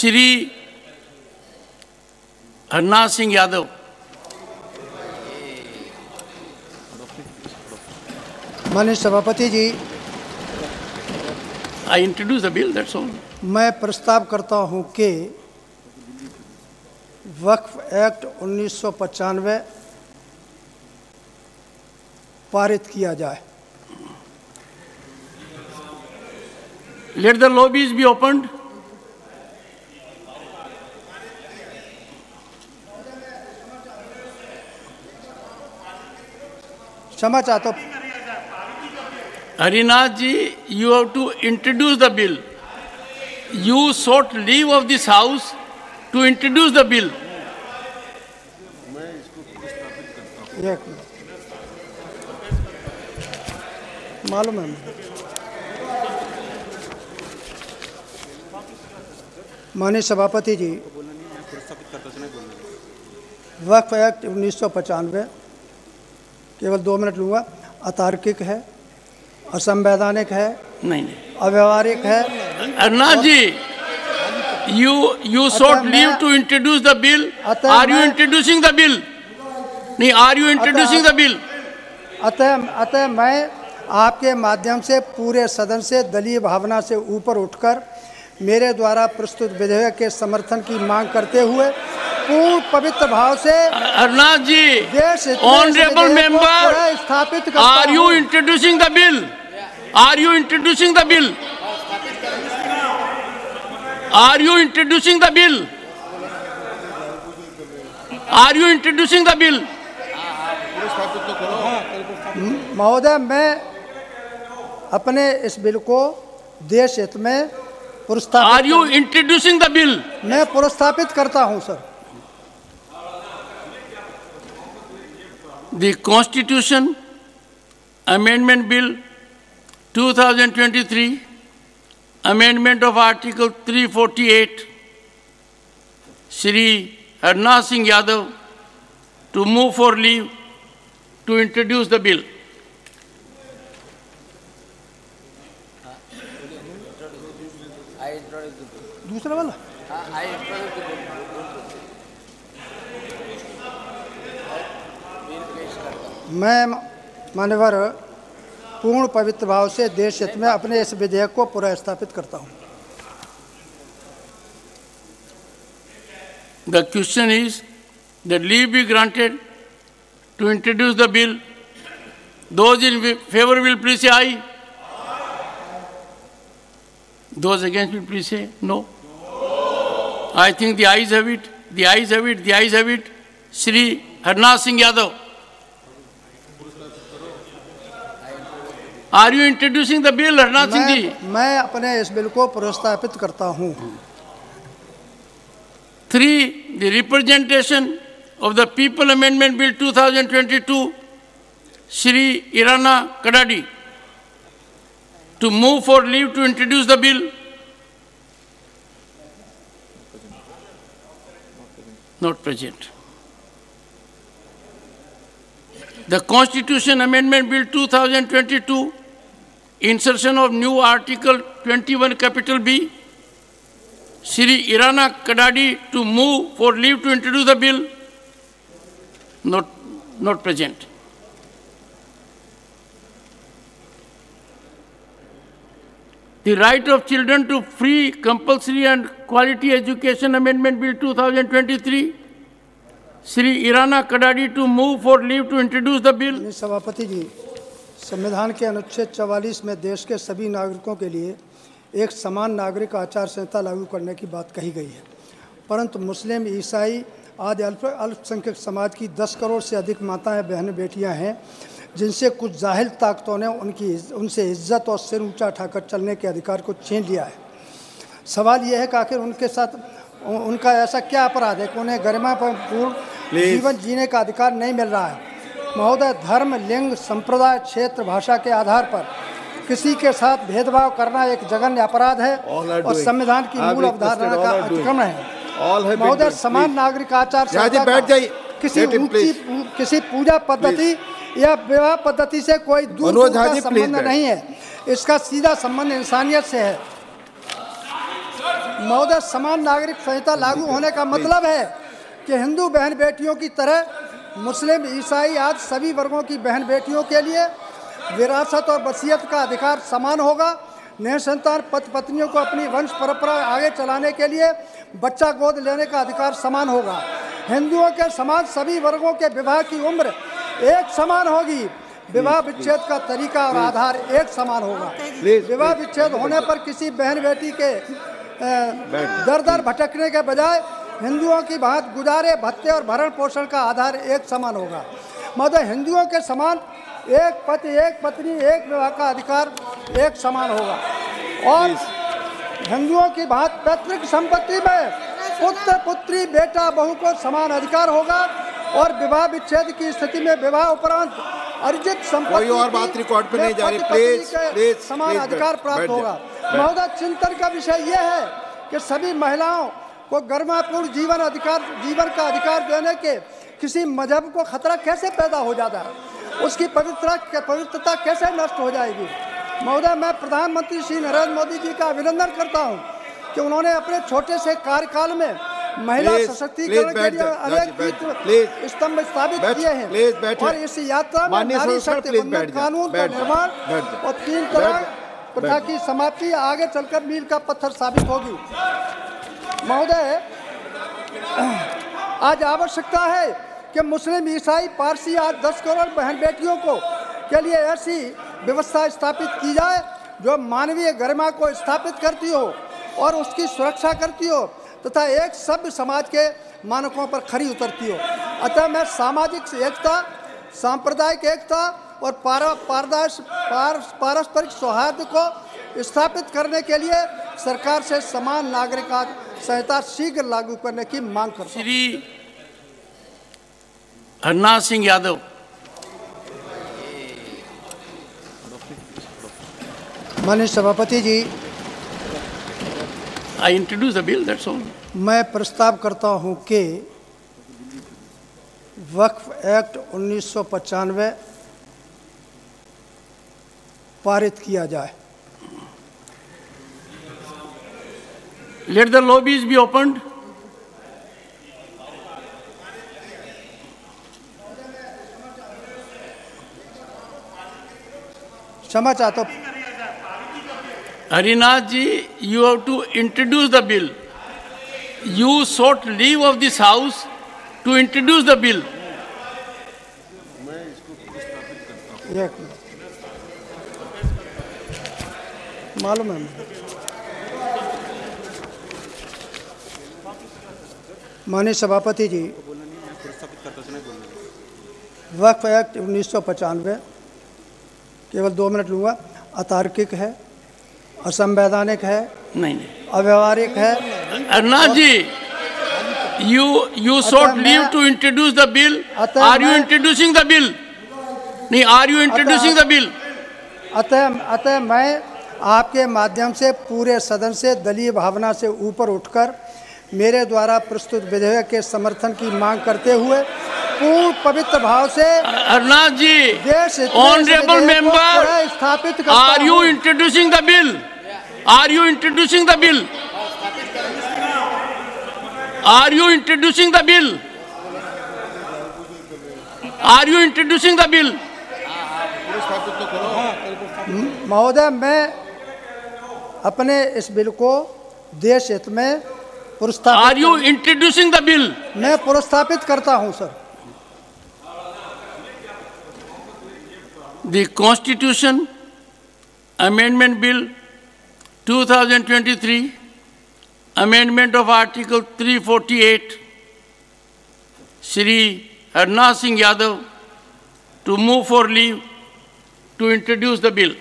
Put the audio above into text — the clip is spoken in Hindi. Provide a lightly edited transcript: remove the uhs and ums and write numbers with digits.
श्री हरनाथ सिंह यादव। माननीय सभापति ji, I introduce the bill, that's all. मैं प्रस्ताव करता हूं कि वक्फ एक्ट 1995 पारित किया जाए। Let the lobbies be opened. क्षमा चाहता हूं। Harinath ji, you have to introduce the bill. You sought leave of this house to introduce the bill. एक मिनट, मालूम है मुझे। माननीय सभापति जी, वक्फ एक्ट 1995 केवल 2 मिनट लूँगा। अतार्किक है, असंवैधानिक है, नहीं, अव्यवहारिक है। हरनाथ जी, you sought leave to introduce the bill. Are you introducing the bill? नहीं, are you introducing the bill? अतः मैं आपके माध्यम से पूरे सदन से दलीय भावना से ऊपर उठकर मेरे द्वारा प्रस्तुत विधेयक के समर्थन की मांग करते हुए पूर्ण पवित्र भाव से हरनाथ जी, ऑनरेबल मेंबर, स्थापित करता are you introducing the bill? Are you introducing the bill? Are you introducing the bill? Are you introducing the bill? महोदय, मैं अपने इस बिल को देश हित में पुरस्कृत। Are you introducing the bill? मैं पुरस्कृत करता हूं sir. The Constitution Amendment Bill 2023, Amendment of Article 348, Shri Harnath Singh Yadav to move for leave to introduce the bill. दूसरा वाला मैं मान्यवर पूर्ण पवित्र भाव से देश हित में अपने इस विधेयक को पुनर्स्थापित करता हूं। The question is that leave be granted to introduce the bill. Those in favor will please say aye. Those against will please say no. I think the ayes have it. The ayes have it. The ayes have it. Shri Harnath Singh Yadav. Are you introducing the bill, Harnath Singh ji? मैं अपने इस बिल को पुनर्स्थापित करता हूं। 3. The representation of the People Amendment Bill 2022, Shri Irana Kadadi, to move for leave to introduce the bill. Not present. The Constitution Amendment Bill 2022, insertion of new Article 21 capital B, Shri Irana Kadadi to move for leave to introduce the bill. Not present. The Right of Children to Free, Compulsory and Quality Education Amendment Bill 2023, Shri Irana Kadadi to move for leave to introduce the bill. सभापति जी, संविधान के अनुच्छेद 44 में देश के सभी नागरिकों के लिए एक समान नागरिक आचार संहिता लागू करने की बात कही गई है, परंतु मुस्लिम, ईसाई आदि अल्पसंख्यक समाज की 10 करोड़ से अधिक माताएं, बहनें, बेटियां हैं, जिनसे कुछ जाहिल ताकतों ने उनसे इज्जत और सिर ऊंचा उठाकर चलने के अधिकार को छीन लिया है। सवाल यह है कि आखिर उनके साथ उनका ऐसा क्या अपराध है कि उन्हें गरिमापूर्ण जीवन जीने का अधिकार नहीं मिल रहा है। महोदय, धर्म, लिंग, संप्रदाय, क्षेत्र, भाषा के आधार पर किसी के साथ भेदभाव करना एक जघन्य अपराध है और संविधान की मूल अवधारणा का अतिक्रमण है। महोदय, समान नागरिक आचार संहिता किसी पूजा पद्धति या विवाह पद्धति से कोई दूर का संबंध नहीं है। इसका सीधा संबंध इंसानियत से है। महोदय, समान नागरिक संहिता लागू होने का मतलब है कि हिंदू बहन बेटियों की तरह मुस्लिम, ईसाई आदि सभी वर्गों की बहन बेटियों के लिए विरासत और वसीयत का अधिकार समान होगा। नए संतान पति पत्नियों को अपनी वंश परंपरा आगे चलाने के लिए बच्चा गोद लेने का अधिकार समान होगा। हिंदुओं के समान सभी वर्गों के विवाह की उम्र एक समान होगी। विवाह विच्छेद का तरीका और आधार एक समान होगा। विवाह विच्छेद होने पर किसी बहन बेटी के दर दर भटकने के बजाय हिंदुओं की भांति गुजारे भत्ते और भरण पोषण का आधार एक समान होगा। मतलब हिंदुओं के समान एक पति, एक पत्नी, एक विवाह का अधिकार एक समान होगा। और हिंदुओं की भांति पैतृक संपत्ति में पुत्र, पुत्री, बेटा, बहू को समान अधिकार होगा। और विवाह विच्छेद की स्थिति में विवाह उपरांत अर्जित संपत्ति और बात रिकॉर्ड पे नहीं जा रही, प्लीज समान अधिकार प्राप्त होगा। महोदय, चिंतन का विषय यह है कि सभी महिलाओं को गरिमापूर्ण जीवन का अधिकार देने के किसी मजहब को खतरा कैसे पैदा हो जाता है, उसकी पवित्रता कैसे नष्ट हो जाएगी। महोदय, मैं प्रधानमंत्री श्री नरेंद्र मोदी जी का अभिनंदन करता हूं कि उन्होंने अपने छोटे से कार्यकाल में महिला सशक्तिकरण के लिए अनेक स्तंभ स्थापित किए हैं। और इस यात्रा में नारी शक्ति वंदन कानून का निर्माण और 3 तलाक प्रथा की समाप्ति आगे चलकर मील का पत्थर साबित होगी। महोदय, आज आवश्यकता है कि मुस्लिम, ईसाई, पारसी आज 10 करोड़ बहन बेटियों को के लिए ऐसी व्यवस्था स्थापित की जाए जो मानवीय गरिमा को स्थापित करती हो और उसकी सुरक्षा करती हो तथा एक सभ्य समाज के मानकों पर खरी उतरती हो। अतः मैं सामाजिक एकता, सांप्रदायिक एकता और पारस्परिक सौहार्द को स्थापित करने के लिए सरकार से समान नागरिक संहिता शीघ्र लागू करने की मांग करता हूं। श्री हरनाथ सिंह यादव। माननीय सभापति जी, I introduce the bill, that's all. मैं प्रस्ताव करता हूं कि वक्फ एक्ट 1995 पारित किया जाए। Let the lobbies be opened. क्षमा चाहता हूं। Harinath ji, you have to introduce the bill. You sought leave of this house to introduce the bill. एक मिनट, मालूम है मुझे। माननीय सभापति जी, वक्फ एक्ट 1995 केवल 2 मिनट लूँगा। अतार्किक है, असंवैधानिक है, नहीं, अव्यवहारिक है। Harinath ji, you sought leave to introduce the bill. Are you introducing the bill? नहीं, are you introducing the bill? अतः मैं आपके माध्यम से पूरे सदन से दलीय भावना से ऊपर उठकर मेरे द्वारा प्रस्तुत विधेयक के समर्थन की मांग करते हुए पूर्ण पवित्र भाव से Harinath ji, honorable member, स्थापित are you introducing the bill? Are you introducing the bill? Are you introducing the bill? Are you introducing the bill? महोदय, मैं अपने इस बिल को देश हित में पुरस्कृत। Are you introducing the bill? मैं पुरस्कृत करता हूं sir. The Constitution Amendment Bill 2023, Amendment of Article 348, Shri Harnath Singh Yadav to move for leave to introduce the bill.